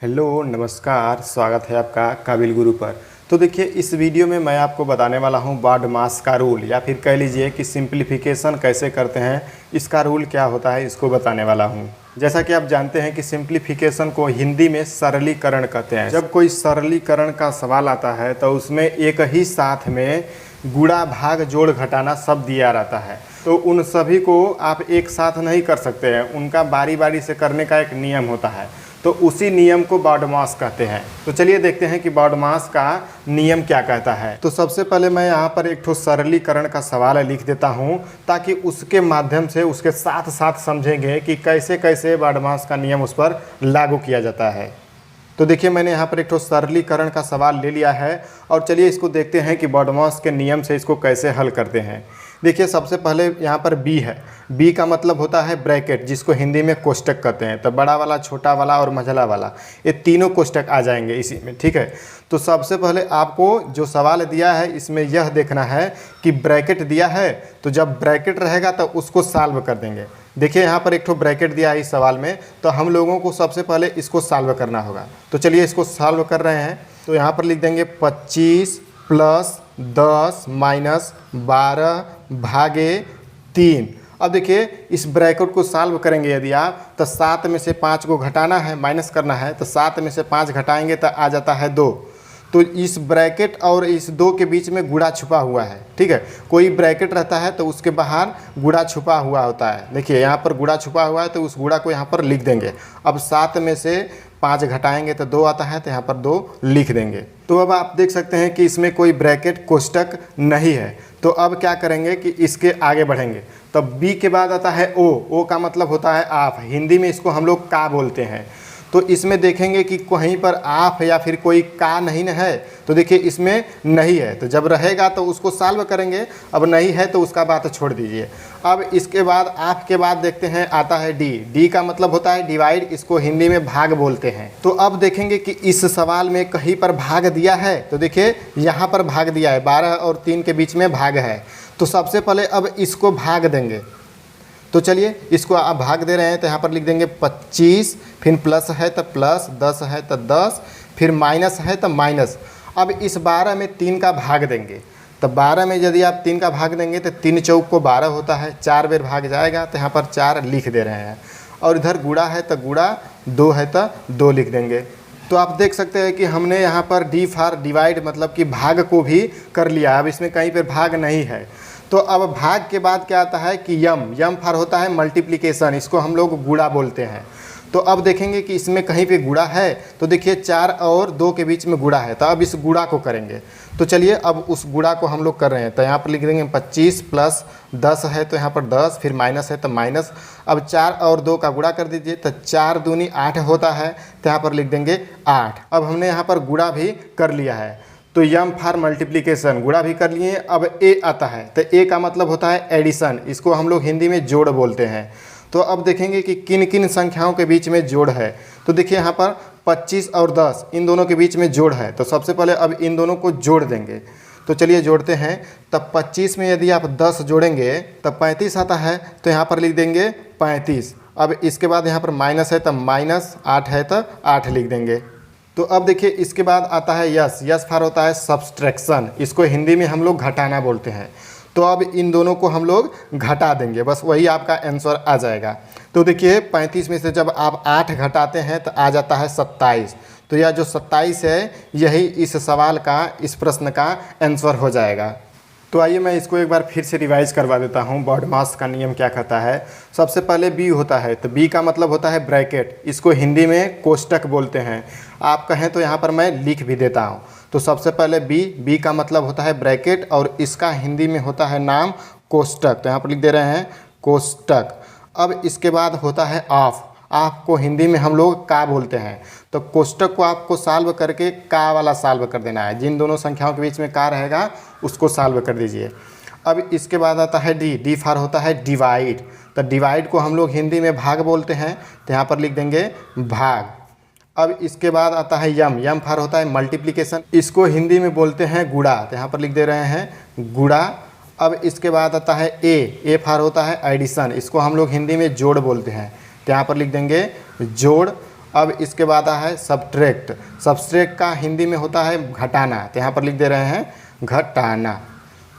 Hello नमस्कार, स्वागत है आपका काबिल गुरु पर। तो देखिए, इस वीडियो में मैं आपको बताने वाला हूं बॉडमास का रूल, या फिर कह लीजिए कि सिंप्लीफिकेशन कैसे करते हैं, इसका रूल क्या होता है, इसको बताने वाला हूं। जैसा कि आप जानते हैं कि सिंप्लीफिकेशन को हिंदी में सरलीकरण कहते हैं। जब कोई सरलीकरण का सवाल आता है तो उसमें एक ही साथ में गुणा भाग जोड़ घटाना सब दिया रहता है, तो उन सभी को आप एक साथ नहीं कर सकते हैं, उनका बारी बारी से करने का एक नियम होता है। तो उसी नियम को बॉडमास कहते हैं। तो चलिए देखते हैं कि बॉडमास का नियम क्या कहता है। तो सबसे पहले मैं यहाँ पर एक ठो सरलीकरण का सवाल लिख देता हूँ, ताकि उसके माध्यम से उसके साथ साथ समझेंगे कि कैसे कैसे बॉडमास का नियम उस पर लागू किया जाता है। तो देखिए, मैंने यहाँ पर एक ठो सरलीकरण का सवाल ले लिया है और चलिए इसको देखते हैं कि बॉडमास के नियम से इसको कैसे हल करते हैं। देखिए, सबसे पहले यहाँ पर बी है। बी का मतलब होता है ब्रैकेट, जिसको हिंदी में कोष्टक कहते हैं। तो बड़ा वाला, छोटा वाला और मझला वाला, ये तीनों कोष्टक आ जाएंगे इसी में, ठीक है। तो सबसे पहले आपको जो सवाल दिया है इसमें यह देखना है कि ब्रैकेट दिया है, तो जब ब्रैकेट रहेगा तो उसको सॉल्व कर देंगे। देखिए, यहाँ पर एक ठो ब्रैकेट दिया है इस सवाल में, तो हम लोगों को सबसे पहले इसको सॉल्व करना होगा। तो चलिए इसको सॉल्व कर रहे हैं। तो यहाँ पर लिख देंगे 25 प्लस 10 माइनस 12 भागे 3। अब देखिए, इस ब्रैकेट को सॉल्व करेंगे यदि आप, तो 7 में से 5 को घटाना है, माइनस करना है, तो 7 में से 5 घटाएंगे तो आ जाता है 2। तो इस ब्रैकेट और इस 2 के बीच में गुणा छुपा हुआ है, ठीक है। कोई ब्रैकेट रहता है तो उसके बाहर गुणा छुपा हुआ होता है। देखिए, यहाँ पर गुणा छुपा हुआ है, तो उस गुणा को यहाँ पर लिख देंगे। अब 7 में से 5 घटाएंगे तो 2 आता है, तो यहाँ पर 2 लिख देंगे। तो अब आप देख सकते हैं कि इसमें कोई ब्रैकेट कोष्टक नहीं है। तो अब क्या करेंगे कि इसके आगे बढ़ेंगे। तो बी के बाद आता है ओ। ओ का मतलब होता है आप, हिंदी में इसको हम लोग का बोलते हैं। तो इसमें देखेंगे कि कहीं पर आप या फिर कोई का नहीं है, तो देखिए इसमें नहीं है, तो जब रहेगा तो उसको सॉल्व करेंगे। अब नहीं है तो उसका बात छोड़ दीजिए। अब इसके बाद आप के बाद देखते हैं आता है डी। डी का मतलब होता है डिवाइड, इसको हिंदी में भाग बोलते हैं। तो अब देखेंगे कि इस सवाल में कहीं पर भाग दिया है, तो देखिए यहाँ पर भाग दिया है, 12 और 3 के बीच में भाग है। तो सबसे पहले अब इसको भाग देंगे। तो चलिए इसको आप भाग दे रहे हैं, तो यहाँ पर लिख देंगे 25, फिर प्लस है तो प्लस, 10 है तो 10, फिर माइनस है तो माइनस। अब इस 12 में 3 का भाग देंगे। तो 12 में यदि आप 3 का भाग देंगे तो 3 चौक को 12 होता है, 4 बार भाग जाएगा, तो यहाँ पर 4 लिख दे रहे हैं। और इधर गुणा है तो गुणा, 2 है तो 2 लिख देंगे। तो आप देख सकते हैं कि हमने यहाँ पर डी फॉर डिवाइड मतलब कि भाग को भी कर लिया। अब इसमें कहीं पर भाग नहीं है। तो अब भाग के बाद क्या आता है कि यम। यम फॉर होता है मल्टीप्लिकेशन, इसको हम लोग गुणा बोलते हैं। तो अब देखेंगे कि इसमें कहीं पे गुणा है, तो देखिए 4 और 2 के बीच में गुणा है, तो अब इस गुणा को करेंगे। तो चलिए अब उस गुणा को हम लोग कर रहे हैं। तो यहाँ पर लिख देंगे 25 प्लस 10 है तो यहाँ पर 10, फिर माइनस है तो माइनस। अब 4 और 2 का गुणा कर दीजिए, तो 4 दूनी 8 होता है, तो यहाँ पर लिख देंगे 8। अब हमने यहाँ पर गुणा भी कर लिया है। तो यम फॉर मल्टीप्लिकेशन, गुणा भी कर लिए। अब ए आता है, तो ए का मतलब होता है एडिशन, इसको हम लोग हिंदी में जोड़ बोलते हैं। तो अब देखेंगे कि किन किन संख्याओं के बीच में जोड़ है। तो देखिए यहाँ पर 25 और 10 इन दोनों के बीच में जोड़ है। तो सबसे पहले अब इन दोनों को जोड़ देंगे। तो चलिए जोड़ते हैं। तब 25 में यदि आप 10 जोड़ेंगे तब 35 आता है, तो यहाँ पर लिख देंगे 35। अब इसके बाद यहाँ पर माइनस है तो माइनस, 8 है तो 8 लिख देंगे। तो अब देखिए इसके बाद आता है यस। यस फॉर होता है सब्सट्रैक्शन, इसको हिंदी में हम लोग घटाना बोलते हैं। तो अब इन दोनों को हम लोग घटा देंगे, बस वही आपका आंसर आ जाएगा। तो देखिए 35 में से जब आप 8 घटाते हैं तो आ जाता है 27। तो यह जो 27 है यही इस सवाल का, इस प्रश्न का आंसर हो जाएगा। तो आइए मैं इसको एक बार फिर से रिवाइज करवा देता हूँ। बॉडमास का नियम क्या कहता है। सबसे पहले बी होता है, तो बी का मतलब होता है ब्रैकेट, इसको हिंदी में कोष्टक बोलते हैं। आप कहें तो यहाँ पर मैं लिख भी देता हूँ। तो सबसे पहले बी का मतलब होता है ब्रैकेट और इसका हिंदी में होता है नाम कोष्टक, तो यहाँ पर लिख दे रहे हैं कोष्टक। अब इसके बाद होता है ऑफ। आपको हिंदी में हम लोग का बोलते हैं। तो कोष्टक को आपको सॉल्व करके का वाला सॉल्व कर देना है, जिन दोनों संख्याओं के बीच में का रहेगा उसको सॉल्व कर दीजिए। अब इसके बाद आता है डी। डी फॉर होता है डिवाइड, तो डिवाइड को हम लोग हिंदी में भाग बोलते हैं, तो यहाँ पर लिख देंगे भाग। अब इसके बाद आता है यम। यम फॉर होता है मल्टीप्लिकेशन, इसको हिंदी में बोलते हैं गुणा, तो यहाँ पर लिख दे रहे हैं गुणा। अब इसके बाद आता है ए। ए फॉर होता है एडिशन, इसको हम लोग हिंदी में जोड़ बोलते हैं, तो यहाँ पर लिख देंगे जोड़। अब इसके बाद है सब्ट्रैक्ट। सब्ट्रैक्ट का हिंदी में होता है घटाना, तो यहाँ पर लिख दे रहे हैं घटाना।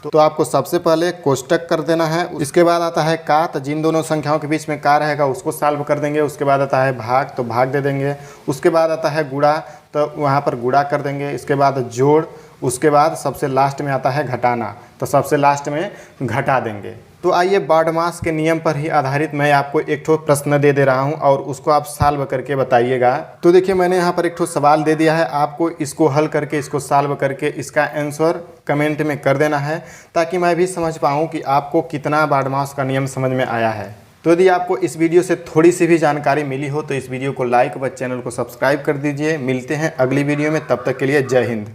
तो आपको सबसे पहले कोष्टक कर देना है। इसके बाद आता है का, तो जिन दोनों संख्याओं के बीच में का रहेगा उसको सॉल्व कर देंगे। उसके बाद आता है भाग, तो भाग दे देंगे। उसके बाद आता है गुणा, तो वहाँ पर गुणा कर देंगे। इसके बाद जोड़, उसके बाद सबसे लास्ट में आता है घटाना, तो सबसे लास्ट में घटा देंगे। तो आइए बारहमास के नियम पर ही आधारित मैं आपको एक ठो प्रश्न दे दे रहा हूं और उसको आप सॉल्व करके बताइएगा। तो देखिए मैंने यहाँ पर एक ठो सवाल दे दिया है, आपको इसको हल करके इसको सॉल्व करके इसका आंसर कमेंट में कर देना है, ताकि मैं भी समझ पाऊँ कि आपको कितना बारहमास का नियम समझ में आया है। तो यदि आपको इस वीडियो से थोड़ी सी भी जानकारी मिली हो तो इस वीडियो को लाइक व चैनल को सब्सक्राइब कर दीजिए। मिलते हैं अगली वीडियो में, तब तक के लिए जय हिंद।